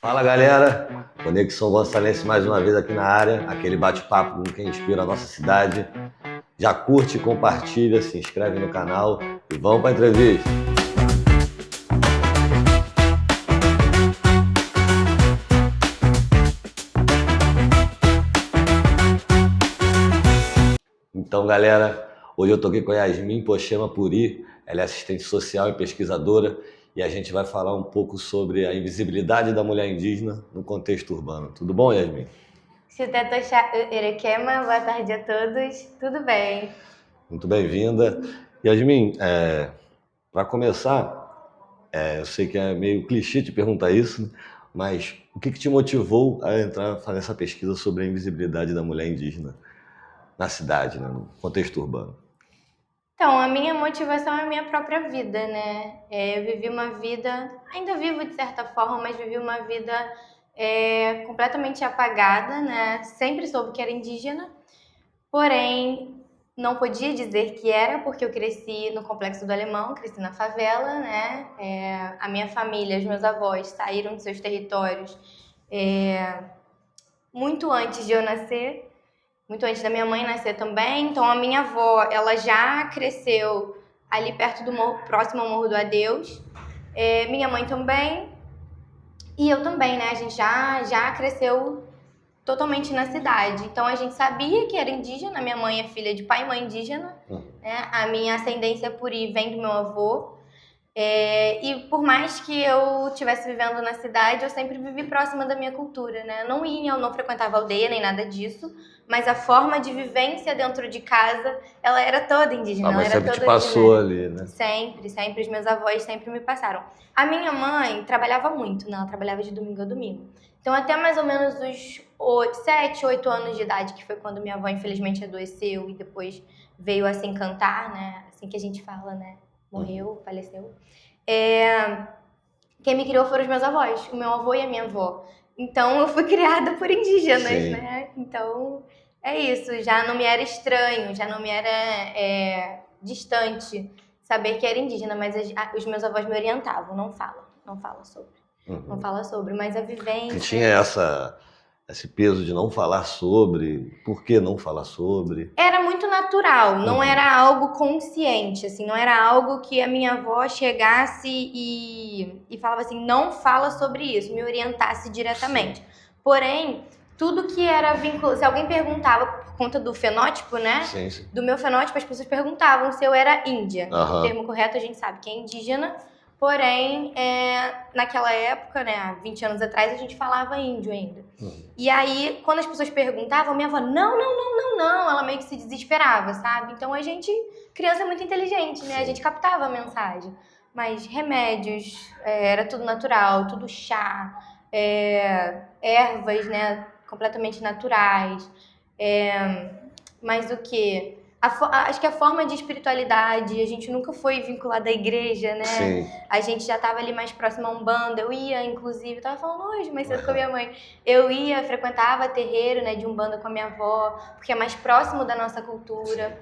Fala galera, Conexão Gonçalense mais uma vez aqui na área, aquele bate-papo com quem inspira a nossa cidade. Já curte, compartilha, se inscreve no canal e vamos para a entrevista. Então galera, hoje eu tô aqui com a Yasmin Pochema Puri, ela é assistente social e pesquisadora e a gente vai falar um pouco sobre a invisibilidade da mulher indígena no contexto urbano. Tudo bom, Yasmin? Xutetosha Erekema, boa tarde a todos, tudo bem? Muito bem-vinda. Yasmin, para começar, eu sei que é meio clichê te perguntar isso, mas o que te motivou a entrar, fazer essa pesquisa sobre a invisibilidade da mulher indígena na cidade, né, no contexto urbano? Então, a minha motivação é a minha própria vida, né? Eu vivi uma vida, ainda vivo de certa forma, mas vivi uma vida completamente apagada, né? Sempre soube que era indígena, porém não podia dizer que era, porque eu cresci no Complexo do Alemão, cresci na favela, né? A minha família, os meus avós saíram de seus territórios muito antes de eu nascer. Muito antes da minha mãe nascer também. Então a minha avó, ela já cresceu ali perto do morro, próximo ao Morro do Adeus. Minha mãe também. E eu também, né? A gente já cresceu totalmente na cidade. Então a gente sabia que era indígena. Minha mãe é filha de pai e mãe indígena, né? A minha ascendência puri vem do meu avô. E por mais que eu estivesse vivendo na cidade, eu sempre vivi próxima da minha cultura, né? Eu não frequentava aldeia nem nada disso, mas a forma de vivência dentro de casa, ela era toda indígena. Mas ela era sempre te toda passou originária. ali, né? Sempre, sempre. Os meus avós sempre me passaram. A minha mãe trabalhava muito, né? Ela trabalhava de domingo a domingo. Então, até mais ou menos os 7, 8 anos de idade, que foi quando minha avó infelizmente adoeceu e depois veio a se encantar, né? Assim que a gente fala, né? Morreu, faleceu. Quem me criou foram os meus avós, o meu avô e a minha avó. Então eu fui criada por indígenas, Sim. né? Então é isso, já não me era estranho, já não me era distante saber que era indígena, mas os meus avós me orientavam, não fala sobre. Não fala sobre, mas a vivência... Você tinha esse peso de não falar sobre, por que não falar sobre? Era muito natural, não era algo consciente, assim, não era algo que a minha avó chegasse e falava assim, não fala sobre isso, me orientasse diretamente. Sim. Porém, tudo que era vinculado, se alguém perguntava por conta do fenótipo, né? Sim, sim. Do meu fenótipo, as pessoas perguntavam se eu era índia. Uhum. O termo correto a gente sabe que é indígena. Porém, naquela época, né, há 20 anos atrás, a gente falava índio ainda. E aí, quando as pessoas perguntavam, minha avó, não, ela meio que se desesperava, sabe? Então a gente, criança é muito inteligente, né? A gente captava a mensagem. Mas remédios, era tudo natural, tudo chá, ervas, né, completamente naturais. Mas o que? Acho que a forma de espiritualidade, a gente nunca foi vinculada à igreja, né? Sim. A gente já estava ali mais próximo a Umbanda. Eu ia, inclusive, tava falando hoje, mais cedo com a minha mãe. Eu ia, frequentava terreiro, né, de Umbanda com a minha avó, porque é mais próximo da nossa cultura.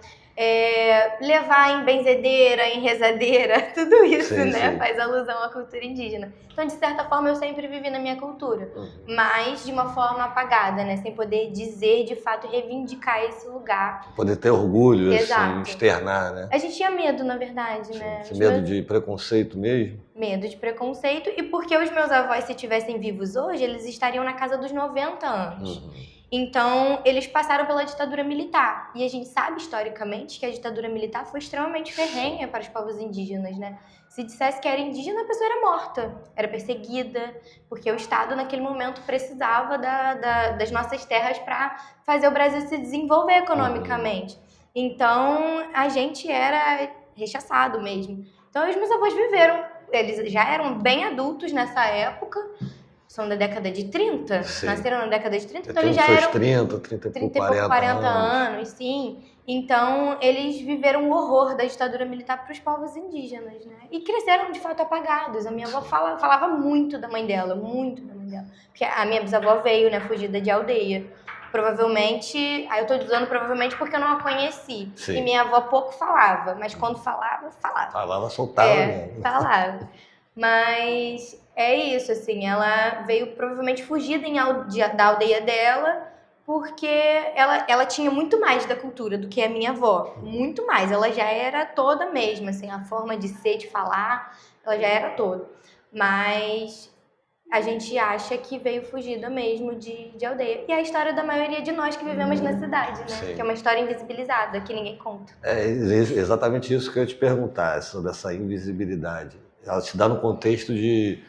Levar em benzedeira, em rezadeira, tudo isso, sim, né? Sim. Faz alusão à cultura indígena. Então, de certa forma, eu sempre vivi na minha cultura, mas de uma forma apagada, né? Sem poder dizer, de fato, reivindicar esse lugar. Poder ter orgulho, exato, assim, externar, né? A gente tinha medo, na verdade, né? Esse medo de preconceito mesmo? Medo de preconceito, e porque os meus avós, se estivessem vivos hoje, eles estariam na casa dos 90 anos. Então, eles passaram pela ditadura militar. E a gente sabe, historicamente, que a ditadura militar foi extremamente ferrenha para os povos indígenas, né? Se dissesse que era indígena, a pessoa era morta, era perseguida, porque o Estado, naquele momento, precisava das nossas terras para fazer o Brasil se desenvolver economicamente. Então, a gente era rechaçado mesmo. Então, os meus avós viveram, eles já eram bem adultos nessa época, são da década de 30, sim, nasceram na década de 30, então eles já eram 30 e pouco, 40 anos, sim. Então, eles viveram o horror da ditadura militar para os povos indígenas, né? E cresceram, de fato, apagados. A minha avó falava muito da mãe dela, porque a minha bisavó veio, né, fugida de aldeia. Provavelmente, aí eu tô dizendo provavelmente porque eu não a conheci. Sim. E minha avó pouco falava, mas quando falava. Falava, soltava mesmo. Falava. Mas É isso, assim, ela veio provavelmente fugida da aldeia dela, porque ela tinha muito mais da cultura do que a minha avó, muito mais. Ela já era toda mesmo, assim, a forma de ser, de falar, ela já era toda. Mas a gente acha que veio fugida mesmo de aldeia. E é a história da maioria de nós que vivemos na cidade, né? Sim. Que é uma história invisibilizada, que ninguém conta. É exatamente isso que eu ia te perguntar, sobre essa invisibilidade. Ela te dá no contexto de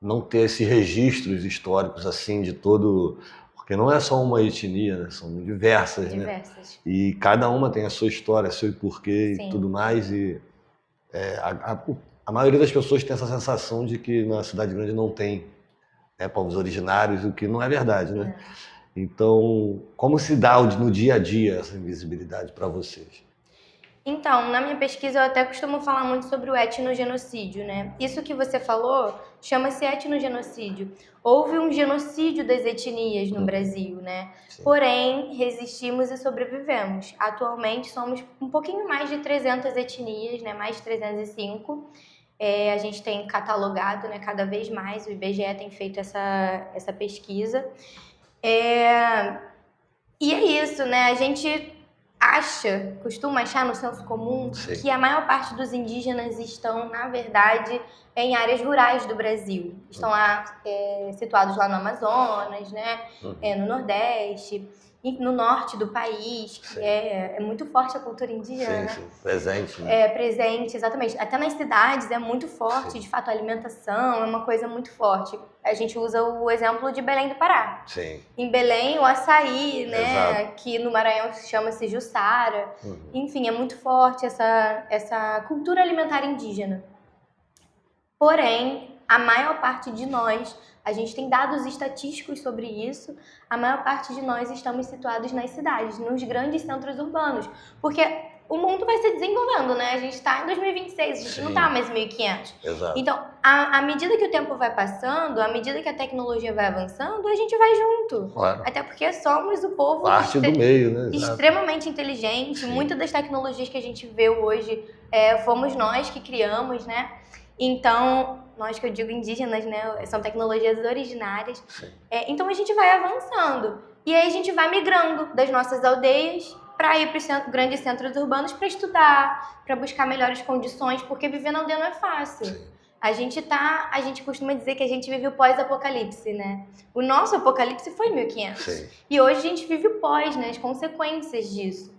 não ter esses registros históricos assim de todo... Porque não é só uma etnia, né? São diversas, né? Diversas. E cada uma tem a sua história, seu porquê Sim. e tudo mais. E a maioria das pessoas tem essa sensação de que na cidade grande não tem, né, povos originários, o que não é verdade, né? Então, como se dá no dia a dia essa invisibilidade para vocês? Então, na minha pesquisa eu até costumo falar muito sobre o etnogenocídio, né? Isso que você falou chama-se etnogenocídio. Houve um genocídio das etnias no Brasil, né? Sim. Porém, resistimos e sobrevivemos. Atualmente somos um pouquinho mais de 300 etnias, né? Mais de 305. A gente tem catalogado, né, cada vez mais, o IBGE tem feito essa pesquisa. E é isso, né? A gente costuma achar no senso comum, Sim. que a maior parte dos indígenas estão, na verdade, em áreas rurais do Brasil. Estão lá, situados lá no Amazonas, né? No Nordeste, e no norte do país, que é muito forte a cultura indígena, Sim, né? presente, né? Presente, exatamente. Até nas cidades é muito forte, de fato, a alimentação é uma coisa muito forte. A gente usa o exemplo de Belém do Pará. Sim. Em Belém, o açaí, né, Exato. que no Maranhão chama-se Jussara. Enfim, é muito forte essa cultura alimentar indígena. Porém, a maior parte de nós, a gente tem dados estatísticos sobre isso, a maior parte de nós estamos situados nas cidades, nos grandes centros urbanos. Porque o mundo vai se desenvolvendo, né? A gente está em 2026, a gente não está mais em 1500. Exato. Então, à medida que o tempo vai passando, à medida que a tecnologia vai avançando, a gente vai junto. Claro. Até porque somos o povo Parte do meio, né? Exato. Extremamente inteligente. Muitas das tecnologias que a gente vê hoje fomos nós que criamos, né? Então, nós que eu digo indígenas, né? São tecnologias originárias. Então a gente vai avançando. E aí a gente vai migrando das nossas aldeias para ir para os grandes centros urbanos para estudar, para buscar melhores condições, porque viver na aldeia não é fácil. A gente costuma dizer que a gente vive o pós-apocalipse, né? O nosso apocalipse foi em 1500. E hoje a gente vive o pós, né? As consequências disso.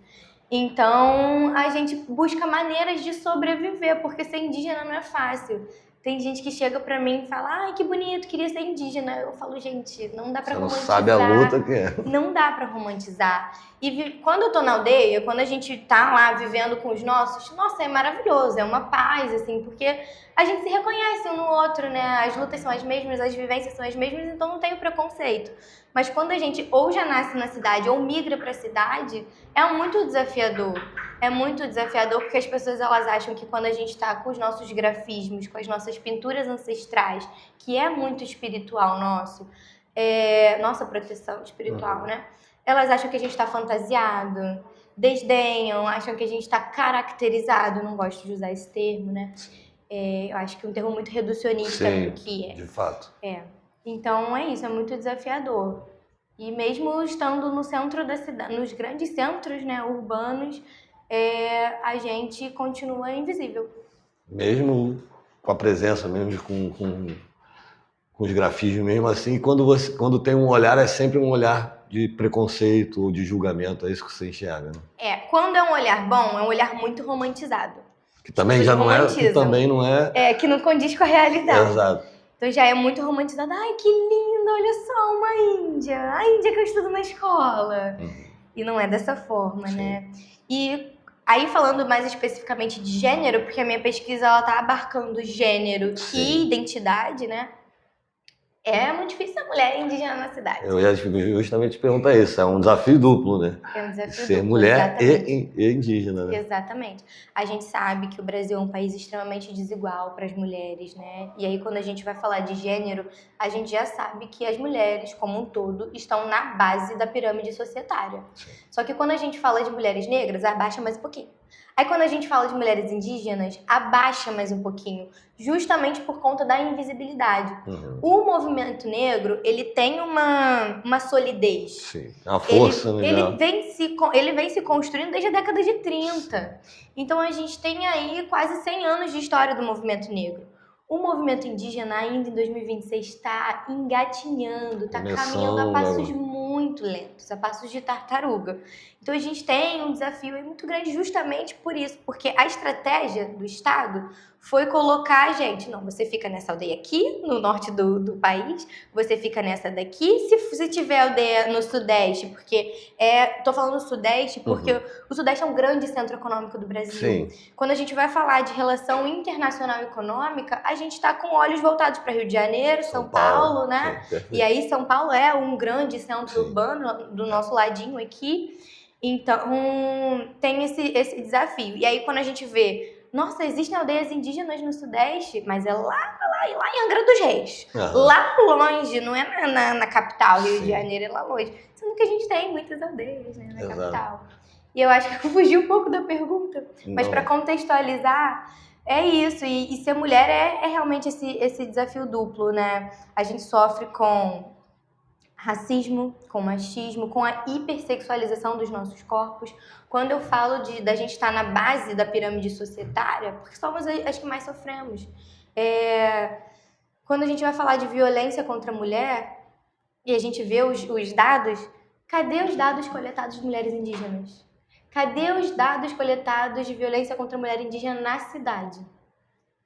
Então, a gente busca maneiras de sobreviver, porque ser indígena não é fácil. Tem gente que chega pra mim e fala, ai, que bonito, queria ser indígena. Eu falo, gente, não dá pra romantizar. Você não sabe a luta que é. Não dá pra romantizar. E quando eu tô na aldeia, quando a gente tá lá vivendo com os nossos, nossa, é maravilhoso, é uma paz, assim, porque a gente se reconhece um no outro, né? As lutas são as mesmas, as vivências são as mesmas, então não tem o preconceito. Mas quando a gente ou já nasce na cidade ou migra pra cidade, é muito desafiador. É muito desafiador porque as pessoas elas acham que quando a gente tá com os nossos grafismos, com as nossas pinturas ancestrais, que é muito espiritual nossa proteção espiritual, né? Elas acham que a gente tá fantasiado, desdenham, acham que a gente tá caracterizado, não gosto de usar esse termo, né? Eu acho que é um termo muito reducionista do que é. De fato. Então é isso, é muito desafiador. E mesmo estando no centro da cidade, nos grandes centros, né, urbanos, a gente continua invisível. Mesmo com a presença, mesmo com os grafismos, mesmo assim, quando tem um olhar, é sempre um olhar de preconceito ou de julgamento, é isso que você enxerga, né? Quando é um olhar bom, é um olhar muito romantizado. Que também já não é, que também não é... Que não condiz com a realidade. Exato. Então já é muito romantizado. Ai, que lindo, olha só, uma índia. A índia que eu estudo na escola. E não é dessa forma, né? E aí falando mais especificamente de gênero, porque a minha pesquisa ela tá abarcando gênero e identidade, né? É muito difícil ser mulher indígena na cidade. Eu ia justamente te perguntar isso. É um desafio duplo, né? É um desafio ser duplo, mulher e indígena, né? Exatamente. A gente sabe que o Brasil é um país extremamente desigual para as mulheres, né? E aí quando a gente vai falar de gênero, a gente já sabe que as mulheres, como um todo, estão na base da pirâmide societária. Só que quando a gente fala de mulheres negras, abaixa mais um pouquinho. Aí quando a gente fala de mulheres indígenas, abaixa mais um pouquinho, justamente por conta da invisibilidade. O movimento negro, ele tem uma solidez. Sim, a força, né? Ele vem se construindo desde a década de 30. Então a gente tem aí quase 100 anos de história do movimento negro. O movimento indígena ainda em 2026 está engatinhando, está caminhando a passos muito lentos, a passos de tartaruga. Então a gente tem um desafio aí muito grande justamente por isso, porque a estratégia do Estado foi colocar a gente, não, você fica nessa aldeia aqui, no norte do país, você fica nessa daqui, se tiver aldeia no sudeste, porque tô falando sudeste porque o sudeste é um grande centro econômico do Brasil. Sim. Quando a gente vai falar de relação internacional econômica, a gente está com olhos voltados para Rio de Janeiro, São Paulo, né? Sim, e aí São Paulo é um grande centro urbano do nosso ladinho aqui. Então, tem esse desafio. E aí, quando a gente vê, nossa, existem aldeias indígenas no Sudeste, mas é lá em Angra dos Reis. Lá longe, não é na capital, Rio de Janeiro, é lá longe. Sendo que a gente tem muitas aldeias, né, na capital. E eu acho que eu fugi um pouco da pergunta. Mas para contextualizar, é isso. E ser mulher é realmente esse desafio duplo, né? A gente sofre com racismo, com machismo, com a hipersexualização dos nossos corpos. Quando eu falo da gente estar na base da pirâmide societária, porque somos as que mais sofremos. Quando a gente vai falar de violência contra a mulher, e a gente vê os dados, cadê os dados coletados de mulheres indígenas? Cadê os dados coletados de violência contra a mulher indígena na cidade?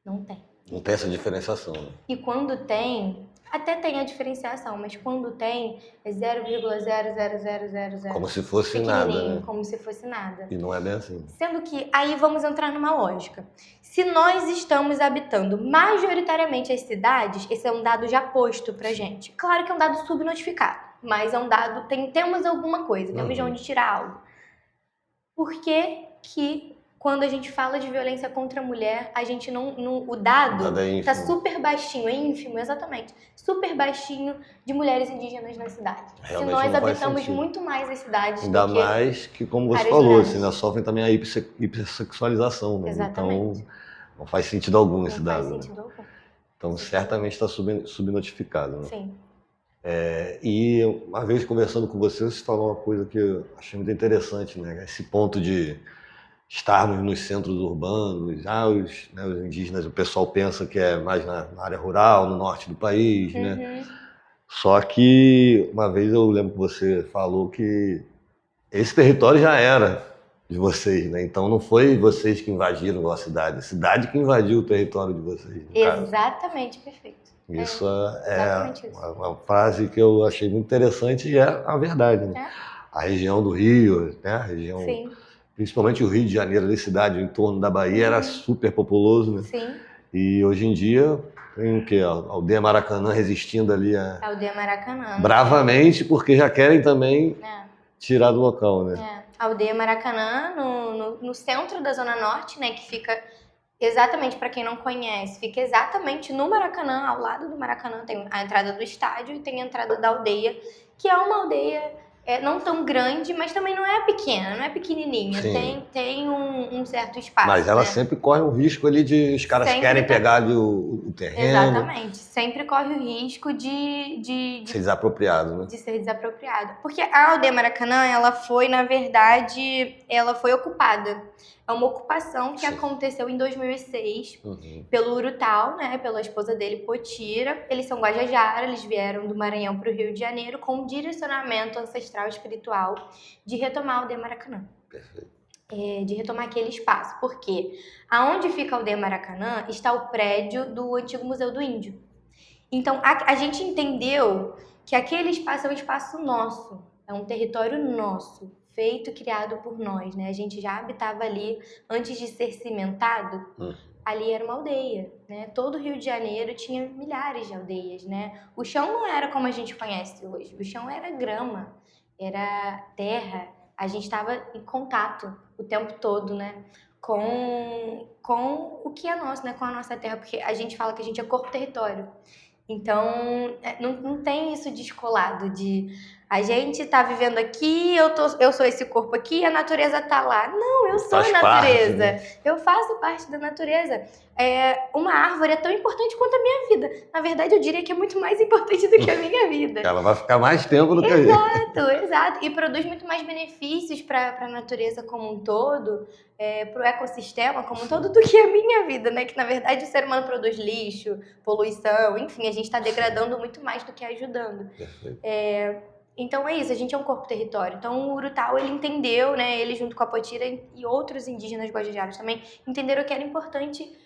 Não tem. Não tem essa diferenciação, né? E quando tem, até tem a diferenciação, mas quando tem, é 0,00000. Como se fosse nada, né? Como se fosse nada. E não é bem assim. Sendo que aí vamos entrar numa lógica. Se nós estamos habitando majoritariamente as cidades, esse é um dado já posto pra gente. Claro que é um dado subnotificado, mas é um dado, temos alguma coisa, temos de onde tirar algo. Por que quando a gente fala de violência contra a mulher, a gente o dado está super baixinho, é ínfimo, exatamente, super baixinho de mulheres indígenas na cidade. Realmente se nós habitamos muito mais as cidades ainda do que mais que, como você falou, assim, né, sofrem também a hipersexualização, né? Exatamente. Então não faz sentido algum esse dado. Não faz sentido algum. Então certamente está subnotificado, né? Sim. E uma vez conversando com você falou uma coisa que eu achei muito interessante, né? Esse ponto de estarmos nos centros urbanos, os indígenas, o pessoal pensa que é mais na área rural, no norte do país, né? Só que uma vez eu lembro que você falou que esse território já era de vocês, né? Então não foi vocês que invadiram a cidade que invadiu o território de vocês. Exatamente, perfeito. Isso é uma frase que eu achei muito interessante e é a verdade, né? A região do Rio, né? A região, principalmente o Rio de Janeiro, a cidade em torno da Bahia, era super populoso, né? Sim. E hoje em dia tem o quê? A aldeia Maracanã resistindo ali a aldeia Maracanã. Bravamente, porque já querem também tirar do local, né? A aldeia Maracanã, no centro da Zona Norte, né? Que fica exatamente, para quem não conhece, fica exatamente no Maracanã, ao lado do Maracanã, tem a entrada do estádio e tem a entrada da aldeia, que é uma aldeia não tão grande, mas também não é pequena, não é pequenininha, tem um certo espaço. Mas ela sempre corre o risco ali de os caras querem pegar ali o terreno. Exatamente, sempre corre o risco de ser desapropriado, né? De ser desapropriado. Porque a aldeia Maracanã, ela foi, na verdade, ela foi ocupada. É uma ocupação que aconteceu em 2006 pelo Urutau, né, pela esposa dele, Potira. Eles são Guajajara, eles vieram do Maranhão para o Rio de Janeiro com um direcionamento ancestral espiritual de retomar a aldeia Maracanã. Perfeito. De retomar aquele espaço. Porque aonde fica a aldeia Maracanã está o prédio do antigo Museu do Índio. Então, a gente entendeu que aquele espaço é um espaço nosso, é um território nosso, feito, criado por nós, né? A gente já habitava ali antes de ser cimentado. Ali era uma aldeia, né? Todo o Rio de Janeiro tinha milhares de aldeias, né? O chão não era como a gente conhece hoje. O chão era grama, era terra. A gente estava em contato o tempo todo, né? Com o que é nosso, né? Com a nossa terra, porque a gente fala que a gente é corpo-território. Então, não tem isso descolado de A gente tá vivendo aqui, eu sou esse corpo aqui, a natureza tá lá. Não, eu sou a Faz natureza. parte, né? Eu faço parte da natureza. Uma árvore é tão importante quanto a minha vida. Na verdade, eu diria que é muito mais importante do que a minha vida. Ela vai ficar mais tempo do que a gente. Exato. E produz muito mais benefícios para a natureza como um todo, para o ecossistema como um todo, do que a minha vida, né? Que, na verdade, o ser humano produz lixo, poluição, enfim, a gente está degradando muito mais do que ajudando. Perfeito. Então é isso, a gente é um corpo-território. Então o Urutau, ele entendeu, né? Ele junto com a Potira e outros indígenas guajajaras também, entenderam que era importante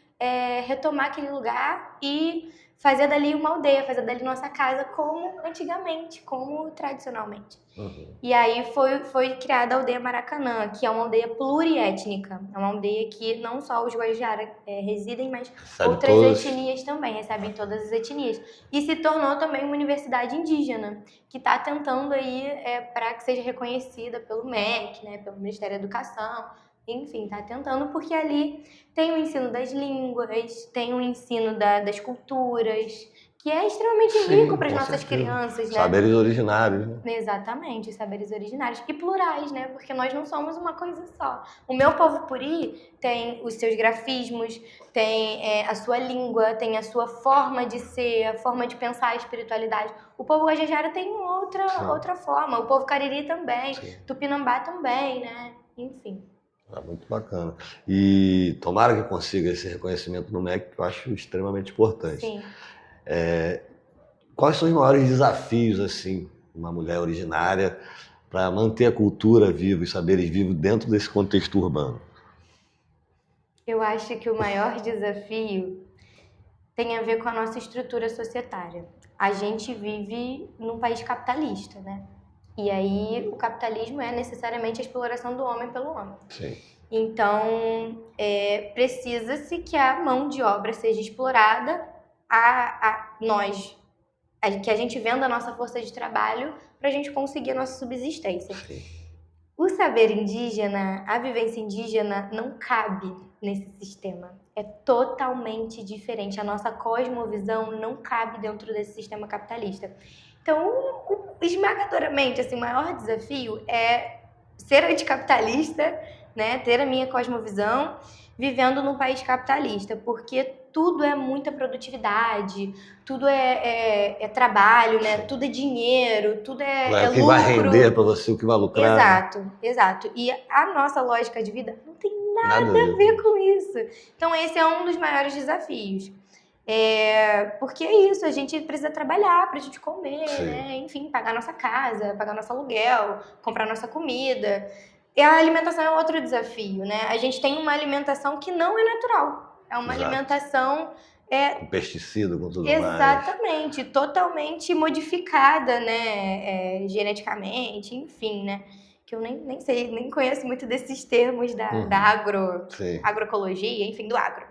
retomar aquele lugar e fazer dali uma aldeia, fazer dali nossa casa como antigamente, como tradicionalmente. Uhum. E aí foi criada a aldeia Maracanã, que é uma aldeia pluriétnica. É uma aldeia que não só os guajajaras residem, mas Recebe outras todos. etnias também, recebem todas as etnias. E se tornou também uma universidade indígena, que está tentando aí para que seja reconhecida pelo MEC, né, pelo Ministério da Educação. Enfim, está tentando, porque ali tem o ensino das línguas, tem o ensino das culturas, que é extremamente rico para as com nossas certeza. crianças, né? Saberes originários, né? Exatamente, os saberes originários. E plurais, né? Porque nós não somos uma coisa só. O meu povo puri tem os seus grafismos, tem a sua língua, tem a sua forma de ser, a forma de pensar a espiritualidade. O povo guajajara tem outra forma. O povo cariri também. Sim. Tupinambá também, né? Enfim. Muito bacana. E tomara que consiga esse reconhecimento no MEC, que eu acho extremamente importante. Sim. Quais são os maiores desafios, assim, uma mulher originária, para manter a cultura viva, os saberes vivos dentro desse contexto urbano? Eu acho que o maior desafio tem a ver com a nossa estrutura societária. A gente vive num país capitalista, né? E aí o capitalismo é necessariamente a exploração do homem pelo homem. Sim. Então, precisa-se que a mão de obra seja explorada que a gente venda a nossa força de trabalho para a gente conseguir a nossa subsistência. Sim. O saber indígena, a vivência indígena não cabe nesse sistema. É totalmente diferente. A nossa cosmovisão não cabe dentro desse sistema capitalista. Então, esmagadoramente, assim, o maior desafio é ser anticapitalista, né? Ter a minha cosmovisão vivendo num país capitalista, porque tudo é muita produtividade, tudo é trabalho, né? Tudo é dinheiro, tudo é O que lucro. vai render para você, o que vai lucrar. Exato. E a nossa lógica de vida não tem nada a ver com isso. Então, esse é um dos maiores desafios. Porque é isso, a gente precisa trabalhar pra gente comer, Sim. né? Enfim, pagar nossa casa, pagar nosso aluguel, comprar nossa comida. E a alimentação é outro desafio, né? A gente tem uma alimentação que não é natural. É uma Exato. alimentação Com pesticida, com tudo exatamente, totalmente modificada, né? Geneticamente, enfim, né? Que eu nem sei, nem conheço muito desses termos da agroecologia, enfim, do agro.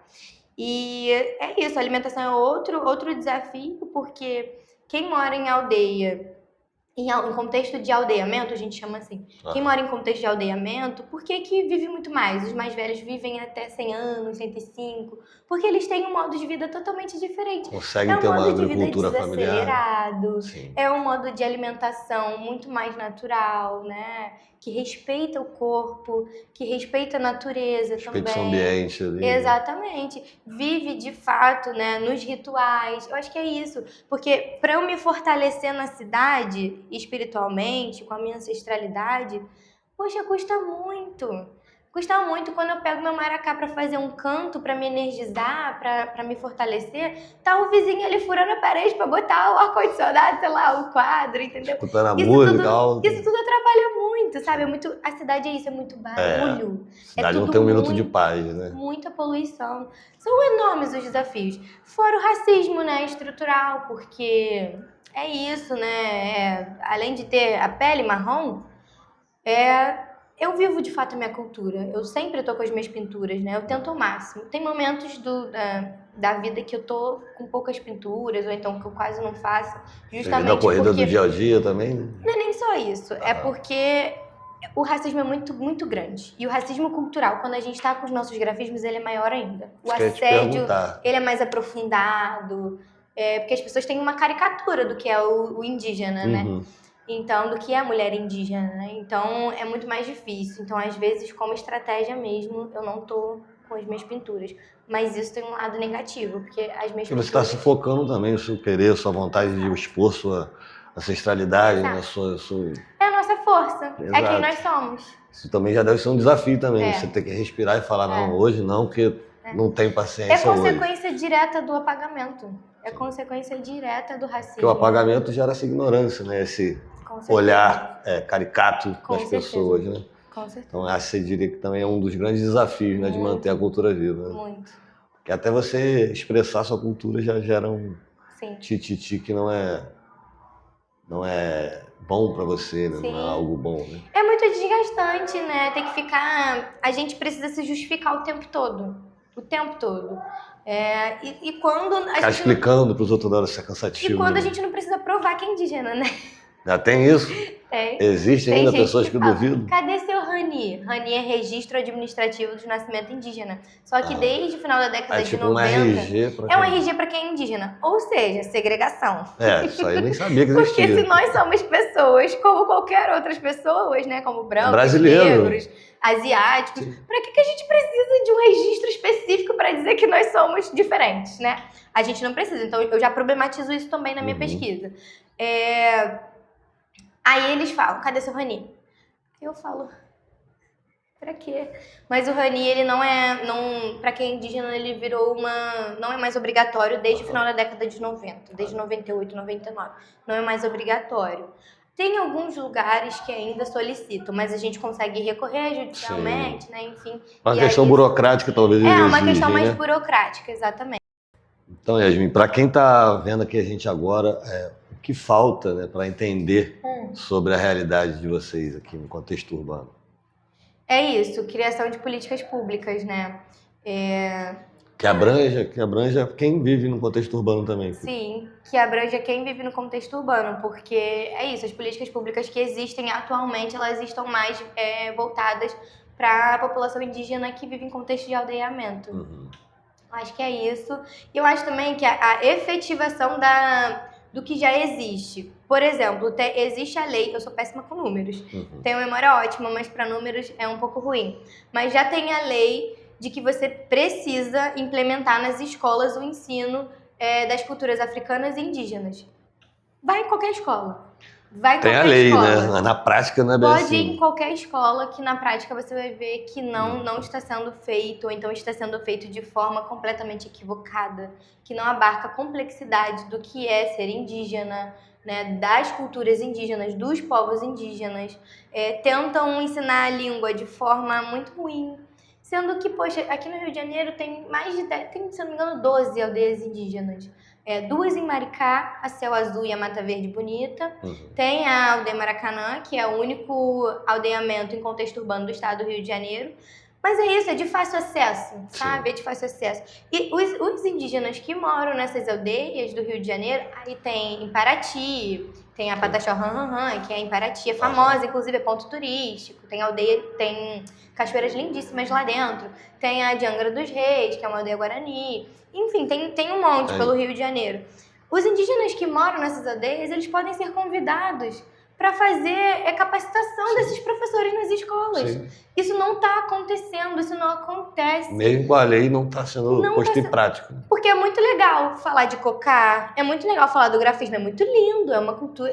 E é isso, a alimentação é outro desafio, porque quem mora em aldeia, em contexto de aldeamento, a gente chama assim, quem mora em contexto de aldeamento, por que vive muito mais? Os mais velhos vivem até 100 anos, 105, porque eles têm um modo de vida totalmente diferente. Conseguem ter uma agricultura familiar. Sim. É um modo de alimentação muito mais natural, né? Que respeita o corpo, que respeita a natureza também. Respeita o ambiente ali. Exatamente. Vive de fato, né, nos rituais. Eu acho que é isso. Porque para eu me fortalecer na cidade, espiritualmente, com a minha ancestralidade, poxa, custa muito. Custa muito quando eu pego meu maracá pra fazer um canto, pra me energizar, pra me fortalecer. Tá o vizinho ali furando a parede pra botar o ar-condicionado, sei lá, o quadro, entendeu? Escutando a música. Isso tudo atrapalha muito, sabe? A cidade é isso, é muito barulho. A cidade não tem um minuto de paz, né? Muita poluição. São enormes os desafios. Fora o racismo, né, estrutural, porque é isso, né? Além de ter a pele marrom, eu vivo de fato a minha cultura. Eu sempre tô com as minhas pinturas, né? Eu tento ao máximo. Tem momentos da vida que eu tô com poucas pinturas, ou então que eu quase não faço. Justamente na corrida porque... do dia a dia também? Não é nem só isso. É porque o racismo é muito, muito grande. E o racismo cultural, quando a gente tá com os nossos grafismos, ele é maior ainda. O assédio, ele é mais aprofundado. Porque as pessoas têm uma caricatura do que é o indígena, né? Então, do que é a mulher indígena, né? Então, é muito mais difícil. Então, às vezes, como estratégia mesmo, eu não tô com as minhas pinturas. Mas isso tem um lado negativo, porque as minhas Porque você está pinturas... sufocando também o seu querer, a sua vontade de expor sua ancestralidade, né? É a nossa força, Exato. é quem nós somos. Isso também já deve ser um desafio também, É. você ter que respirar e falar, não, hoje não, porque não tenho paciência É hoje. consequência direta do apagamento. É consequência direta do racismo. Porque o apagamento gera essa ignorância, né? Esse olhar caricato das pessoas, né? Com certeza. Então, essa eu diria que também é um dos grandes desafios, né, de manter a cultura viva. Né? Muito. Porque até você expressar sua cultura já gera um Sim. tititi que não é bom pra você, né? Não é algo bom, né? É muito desgastante, né? Tem que ficar... A gente precisa se justificar o tempo todo. O tempo todo. E quando a Ficar gente explicando pros outros lados, isso é cansativo. E quando né? a gente não precisa provar que é indígena, né? Já tem isso? Existem ainda pessoas que duvidam? Cadê seu RANI? RANI é Registro Administrativo de Nascimento Indígena. Só que desde o final da década de 90... Um RG pra um RG para quem é indígena. Ou seja, segregação. Isso aí eu nem sabia que existia. Porque se nós somos pessoas como qualquer outras pessoas, né? Como brancos, brasileiro. negros, asiáticos. Para que a gente precisa de um registro específico para dizer que nós somos diferentes, né? A gente não precisa. Então, eu já problematizo isso também na minha pesquisa. Aí eles falam, cadê seu RANI? Eu falo, pra quê? Mas o RANI, ele pra quem é indígena, ele virou não é mais obrigatório desde o final da década de 90, desde 98, 99. Não é mais obrigatório. Tem alguns lugares que ainda solicitam, mas a gente consegue recorrer judicialmente, né? Enfim. Uma questão burocrática, talvez. É uma questão mais burocrática, exatamente. Então, Yasmin, para quem está vendo aqui a gente agora, o que falta, né, para entender sobre a realidade de vocês aqui no contexto urbano? É isso, criação de políticas públicas, né? Que abranja quem vive no contexto urbano também. Sim, que abranja quem vive no contexto urbano, porque é isso, as políticas públicas que existem atualmente, elas estão mais voltadas para a população indígena que vive em contexto de aldeamento. Acho que é isso. E eu acho também que a efetivação do que já existe. Por exemplo, existe a lei, eu sou péssima com números, tenho memória ótima, mas para números é um pouco ruim. Mas já tem a lei de que você precisa implementar nas escolas o ensino das culturas africanas e indígenas. Vai em qualquer escola. Tem a lei, né? Na prática não é bem assim. Pode ir em qualquer escola que na prática você vai ver que não está sendo feito, ou então está sendo feito de forma completamente equivocada, que não abarca a complexidade do que é ser indígena, né, das culturas indígenas, dos povos indígenas. Tentam ensinar a língua de forma muito ruim. Sendo que, poxa, aqui no Rio de Janeiro tem mais de 10, se não me engano, 12 aldeias indígenas. 2 em Maricá, a Céu Azul e a Mata Verde Bonita. Tem a aldeia Maracanã, que é o único aldeamento em contexto urbano do estado do Rio de Janeiro. Mas é isso, é de fácil acesso, sabe? É de fácil acesso. E os indígenas que moram nessas aldeias do Rio de Janeiro, aí tem em Paraty, tem a Pataxó Ranranran, que é em Paraty, é famosa, inclusive é ponto turístico. Tem aldeia, tem cachoeiras lindíssimas lá dentro. Tem a de Angra dos Reis, que é uma aldeia Guarani. Enfim, tem um monte pelo Rio de Janeiro. Os indígenas que moram nessas aldeias, eles podem ser convidados para fazer capacitação desses professores nas escolas. Isso não está acontecendo, isso não acontece. Mesmo com a lei não está sendo posto em prática. Porque é muito legal falar de cocá, é muito legal falar do grafismo, é muito lindo,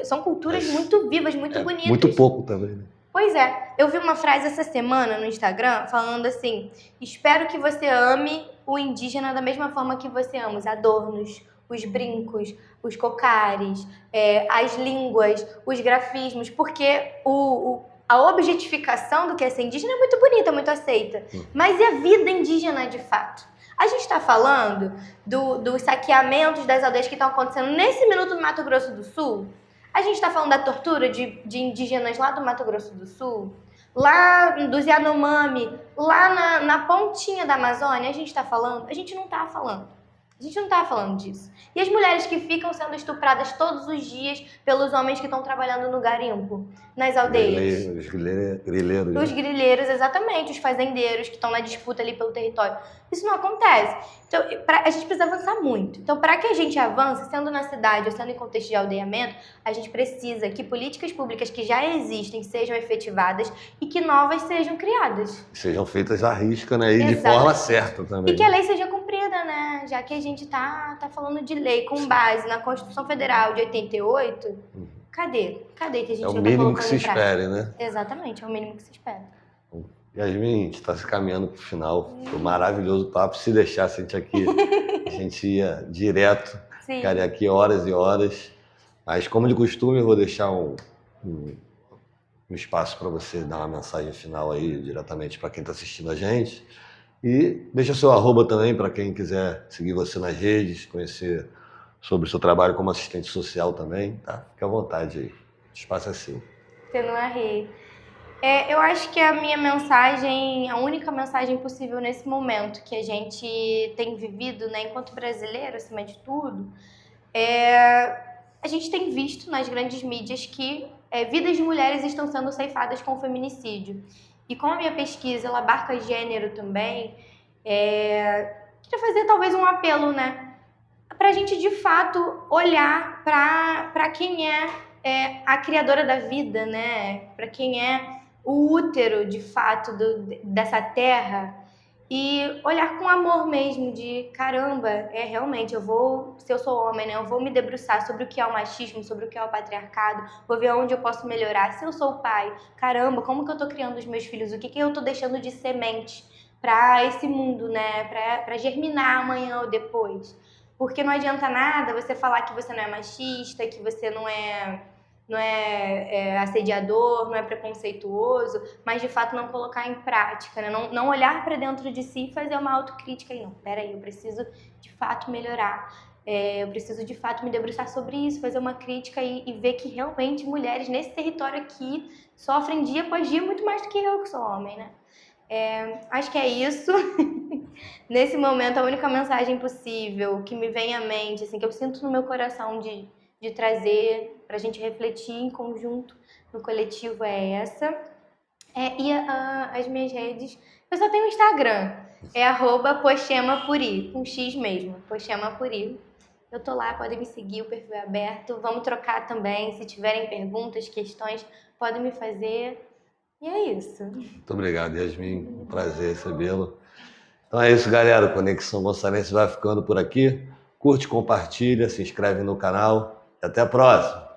são culturas muito vivas, muito bonitas. Muito pouco também, né? Pois é, eu vi uma frase essa semana no Instagram falando assim: espero que você ame o indígena da mesma forma que você ama os adornos, os brincos, os cocares, as línguas, os grafismos, porque a objetificação do que é ser indígena é muito bonita, muito aceita. Mas e a vida indígena de fato? A gente está falando dos saqueamentos das aldeias que estão acontecendo nesse minuto no Mato Grosso do Sul? A gente está falando da tortura de indígenas lá do Mato Grosso do Sul? Lá dos Yanomami, lá na pontinha da Amazônia, a gente está falando? A gente não está falando. A gente não tá falando disso. E as mulheres que ficam sendo estupradas todos os dias pelos homens que estão trabalhando no garimpo, nas aldeias. Os grileiros. Os Né? grileiros, exatamente, os fazendeiros que estão na disputa ali pelo território. Isso não acontece. Então, a gente precisa avançar muito. Então, para que a gente avance, sendo na cidade ou sendo em contexto de aldeamento, a gente precisa que políticas públicas que já existem sejam efetivadas e que novas sejam criadas. Sejam feitas à risca, né? E de forma certa também. E que a lei seja cumprida, né? Já que a gente tá falando de lei com base na Constituição Federal de 88, cadê? Cadê que a gente não tá colocando em prática? É o mínimo que se espere, né? Exatamente, é o mínimo que se espera. Yasmin, a gente está se caminhando para o final. Foi um maravilhoso papo. Se deixasse a gente aqui, a gente ia direto. Sim. Ficaria aqui horas e horas. Mas, como de costume, eu vou deixar um espaço para você dar uma mensagem final aí, diretamente para quem está assistindo a gente. E deixa seu @, também, para quem quiser seguir você nas redes, conhecer sobre o seu trabalho como assistente social também. Tá? Fique à vontade aí. O espaço é seu. Você não ri. Eu acho que a minha mensagem, a única mensagem possível nesse momento que a gente tem vivido, né, enquanto brasileiro, acima de tudo, a gente tem visto nas grandes mídias que vidas de mulheres estão sendo ceifadas com o feminicídio. E como a minha pesquisa ela abarca gênero também, queria fazer talvez um apelo, né, para a gente de fato olhar para quem é a criadora da vida, né, para quem é o útero, de fato, dessa terra e olhar com amor mesmo de, caramba, realmente, se eu sou homem, né, eu vou me debruçar sobre o que é o machismo, sobre o que é o patriarcado, vou ver onde eu posso melhorar. Se eu sou pai, caramba, como que eu tô criando os meus filhos? O que eu tô deixando de semente para esse mundo, né, para germinar amanhã ou depois? Porque não adianta nada você falar que você não é machista, que você não é assediador, não é preconceituoso, mas de fato não colocar em prática, né? Não olhar para dentro de si e fazer uma autocrítica e não, peraí, eu preciso de fato melhorar, eu preciso de fato me debruçar sobre isso, fazer uma crítica e ver que realmente mulheres nesse território aqui sofrem dia após dia muito mais do que eu que sou homem, né? Acho que é isso. Nesse momento, a única mensagem possível que me vem à mente, assim, que eu sinto no meu coração de trazer para a gente refletir em conjunto no coletivo é essa. E as minhas redes, eu só tenho o Instagram, @pochemapuri, com X mesmo, Pochemapuri. Eu tô lá, podem me seguir, o perfil é aberto, vamos trocar também, se tiverem perguntas, questões, podem me fazer. E é isso. Muito obrigado, Yasmin, um prazer recebê-lo. Então é isso, galera, o Conexão Gonçalense vai ficando por aqui. Curte, compartilha, se inscreve no canal. Até a próxima!